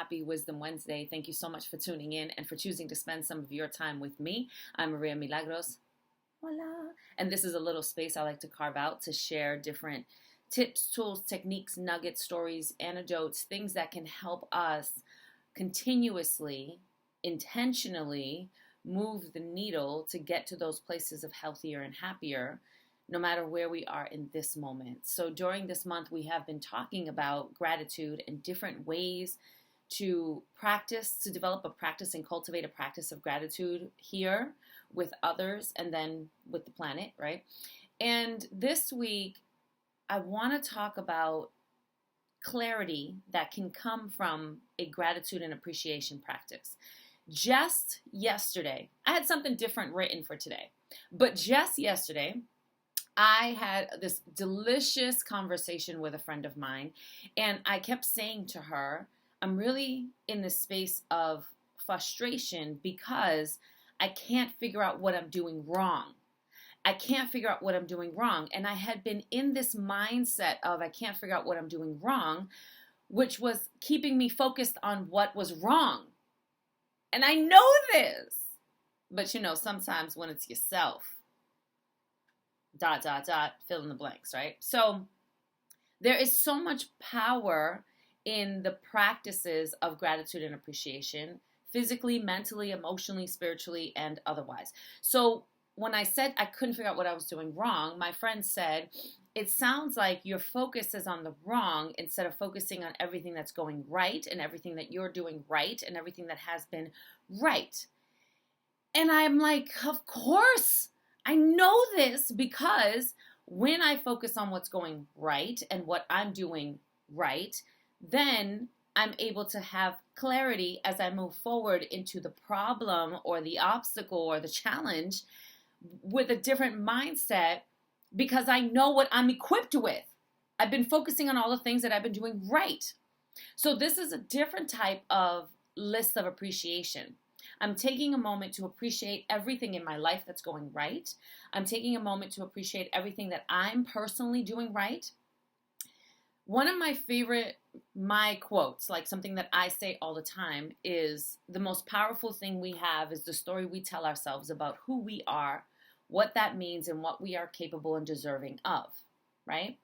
happy Wisdom Wednesday. Thank you so much for tuning in and for choosing to spend some of your time with me. I'm Maria Milagros. Hola. And this is a little space I like to carve out to share different tips, tools, techniques, nuggets, stories, anecdotes, things that can help us continuously, intentionally move the needle to get to those places of healthier and happier, no matter where we are in this moment. So during this month, we have been talking about gratitude and different ways to practice, to develop a practice and cultivate a practice of gratitude here with others and then with the planet, right? And this week, I want to talk about clarity that can come from a gratitude and appreciation practice. Just yesterday, I had something different written for today, but just yesterday, I had this delicious conversation with a friend of mine, and I kept saying to her, I'm really in this space of frustration because I can't figure out what I'm doing wrong. I can't figure out what I'm doing wrong. And I had been in this mindset of I can't figure out what I'm doing wrong, which was keeping me focused on what was wrong. And I know this, but sometimes when it's yourself, ... fill in the blanks, right? So there is so much power in the practices of gratitude and appreciation, physically, mentally, emotionally, spiritually, and otherwise. So when I said I couldn't figure out what I was doing wrong, my friend said, it sounds like your focus is on the wrong instead of focusing on everything that's going right and everything that you're doing right and everything that has been right. And I'm like, of course, I know this because when I focus on what's going right and what I'm doing right, then I'm able to have clarity as I move forward into the problem or the obstacle or the challenge with a different mindset because I know what I'm equipped with. I've been focusing on all the things that I've been doing right. So this is a different type of list of appreciation. I'm taking a moment to appreciate everything in my life that's going right. I'm taking a moment to appreciate everything that I'm personally doing right. One of my quotes, like something that I say all the time, is the most powerful thing we have is the story we tell ourselves about who we are, what that means, and what we are capable and deserving of, right?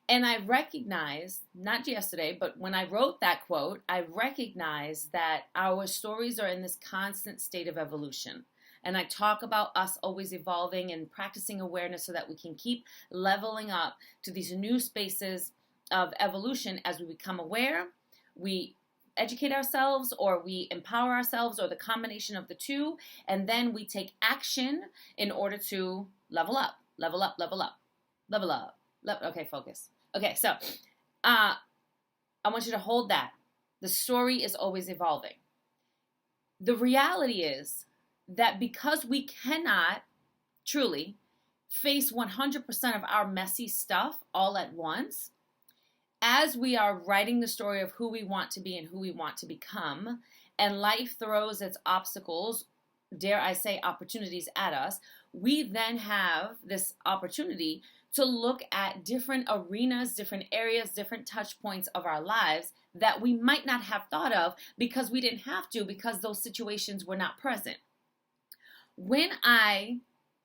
And I recognized, not yesterday, but when I wrote that quote, I recognized that our stories are in this constant state of evolution. And I talk about us always evolving and practicing awareness so that we can keep leveling up to these new spaces of evolution as we become aware, we educate ourselves, or we empower ourselves, or the combination of the two, and then we take action in order to level up, level up, level up, level up. Okay, focus. Okay, so I want you to hold that. The story is always evolving. The reality is that because we cannot truly face 100% of our messy stuff all at once, as we are writing the story of who we want to be and who we want to become, and life throws its obstacles, dare I say opportunities at us, we then have this opportunity to look at different arenas, different areas, different touch points of our lives that we might not have thought of because we didn't have to, because those situations were not present. When I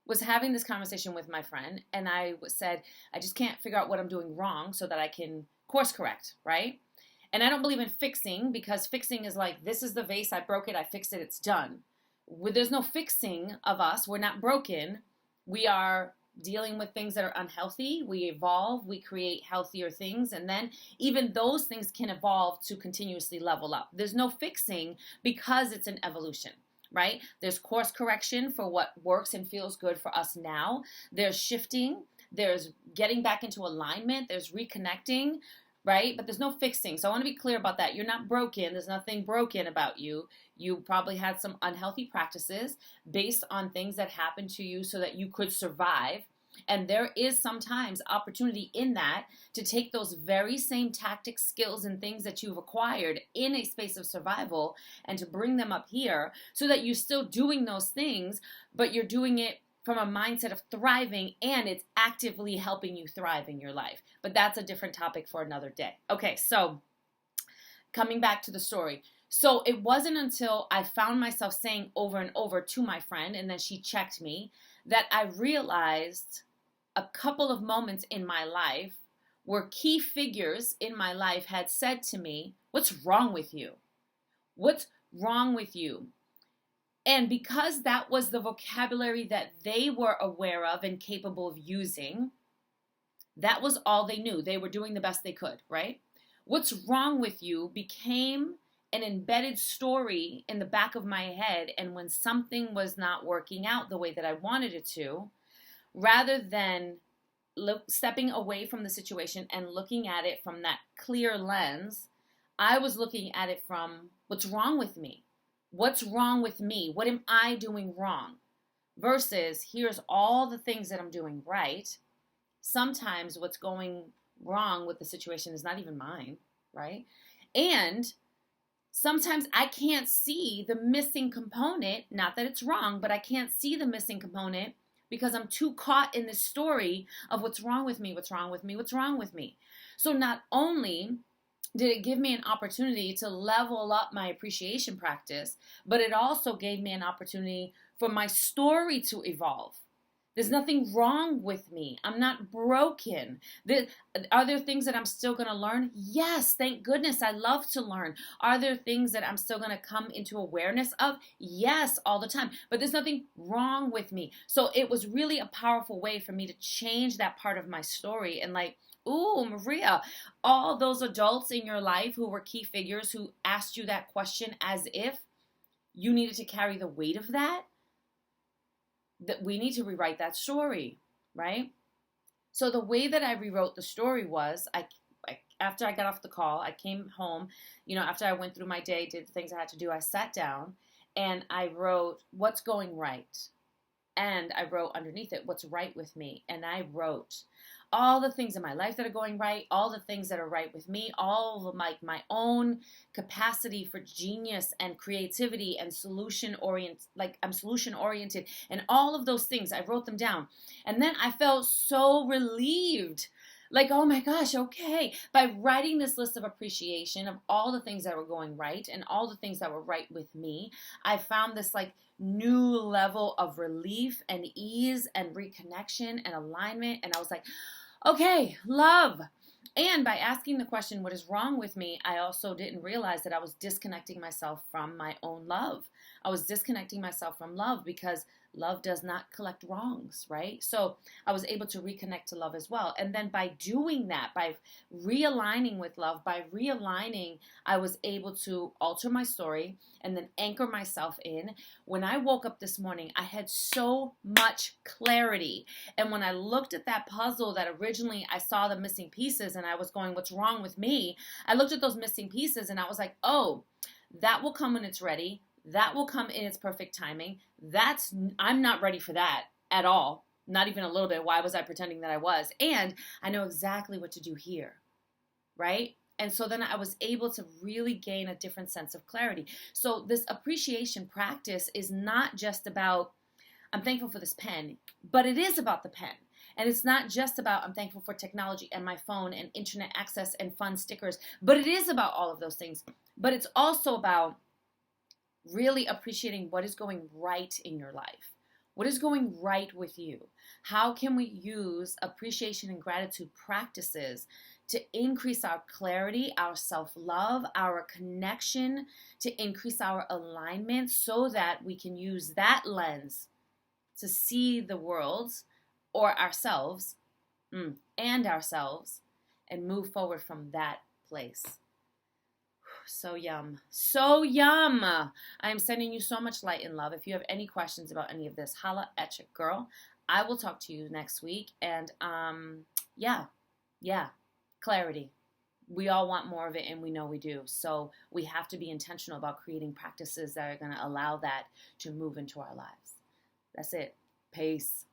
was having this conversation with my friend and I said, I just can't figure out what I'm doing wrong so that I can course correct, right? And I don't believe in fixing, because fixing is like, this is the vase, I broke it, I fixed it, it's done. There's no fixing of us. We're not broken. We are dealing with things that are unhealthy. We evolve, we create healthier things, and then even those things can evolve to continuously level up. There's no fixing because it's an evolution, right? There's course correction for what works and feels good for us now. There's shifting. There's getting back into alignment. There's reconnecting, right? But there's no fixing. So I want to be clear about that. You're not broken. There's nothing broken about you. You probably had some unhealthy practices based on things that happened to you so that you could survive. And there is sometimes opportunity in that to take those very same tactics, skills, and things that you've acquired in a space of survival and to bring them up here so that you're still doing those things, but you're doing it from a mindset of thriving, and it's actively helping you thrive in your life. But that's a different topic for another day. Okay, so coming back to the story. So it wasn't until I found myself saying over and over to my friend, and then she checked me, that I realized a couple of moments in my life where key figures in my life had said to me, "What's wrong with you? What's wrong with you?" And because that was the vocabulary that they were aware of and capable of using, that was all they knew. They were doing the best they could, right? What's wrong with you became an embedded story in the back of my head. And when something was not working out the way that I wanted it to, rather than stepping away from the situation and looking at it from that clear lens, I was looking at it from, what's wrong with me? What's wrong with me? What am I doing wrong? Versus, here's all the things that I'm doing right. Sometimes what's going wrong with the situation is not even mine, right? And sometimes I can't see the missing component, not that it's wrong, but I can't see the missing component because I'm too caught in this story of what's wrong with me, what's wrong with me, what's wrong with me. So not only did it give me an opportunity to level up my appreciation practice, but it also gave me an opportunity for my story to evolve. There's nothing wrong with me. I'm not broken. Are there things that I'm still going to learn? Yes, thank goodness. I love to learn. Are there things that I'm still going to come into awareness of? Yes, all the time. But there's nothing wrong with me. So it was really a powerful way for me to change that part of my story and like, ooh, Maria, all those adults in your life who were key figures who asked you that question as if you needed to carry the weight of that we need to rewrite that story, right? So the way that I rewrote the story was, after I got off the call, I came home, after I went through my day, did the things I had to do, I sat down and I wrote, what's going right? And I wrote underneath it, what's right with me? And I wrote all the things in my life that are going right, all the things that are right with me, all of my own capacity for genius and creativity and I'm solution oriented and all of those things. I wrote them down. And then I felt so relieved. Like, oh my gosh, okay. By writing this list of appreciation of all the things that were going right and all the things that were right with me, I found this like new level of relief and ease and reconnection and alignment. And I was like, okay, love. And by asking the question, what is wrong with me? I also didn't realize that I was disconnecting myself from my own love. I was disconnecting myself from love because love does not collect wrongs, right? So I was able to reconnect to love as well. And then by doing that, by realigning with love, I was able to alter my story and then anchor myself in. When I woke up this morning, I had so much clarity. And when I looked at that puzzle that originally I saw the missing pieces and I was going, what's wrong with me? I looked at those missing pieces and I was like, oh, that will come when it's ready. That will come in its perfect timing. I'm not ready for that at all. Not even a little bit. Why was I pretending that I was? And I know exactly what to do here, right? And so then I was able to really gain a different sense of clarity. So this appreciation practice is not just about, I'm thankful for this pen, but it is about the pen. And it's not just about, I'm thankful for technology and my phone and internet access and fun stickers, but it is about all of those things. But it's also about really appreciating what is going right in your life. What is going right with you? How can we use appreciation and gratitude practices to increase our clarity, our self-love, our connection, to increase our alignment so that we can use that lens to see the world or ourselves and move forward from that place. So yum. So yum. I am sending you so much light and love. If you have any questions about any of this, holla at your girl. I will talk to you next week. And clarity. We all want more of it, and we know we do. So we have to be intentional about creating practices that are going to allow that to move into our lives. That's it. Peace.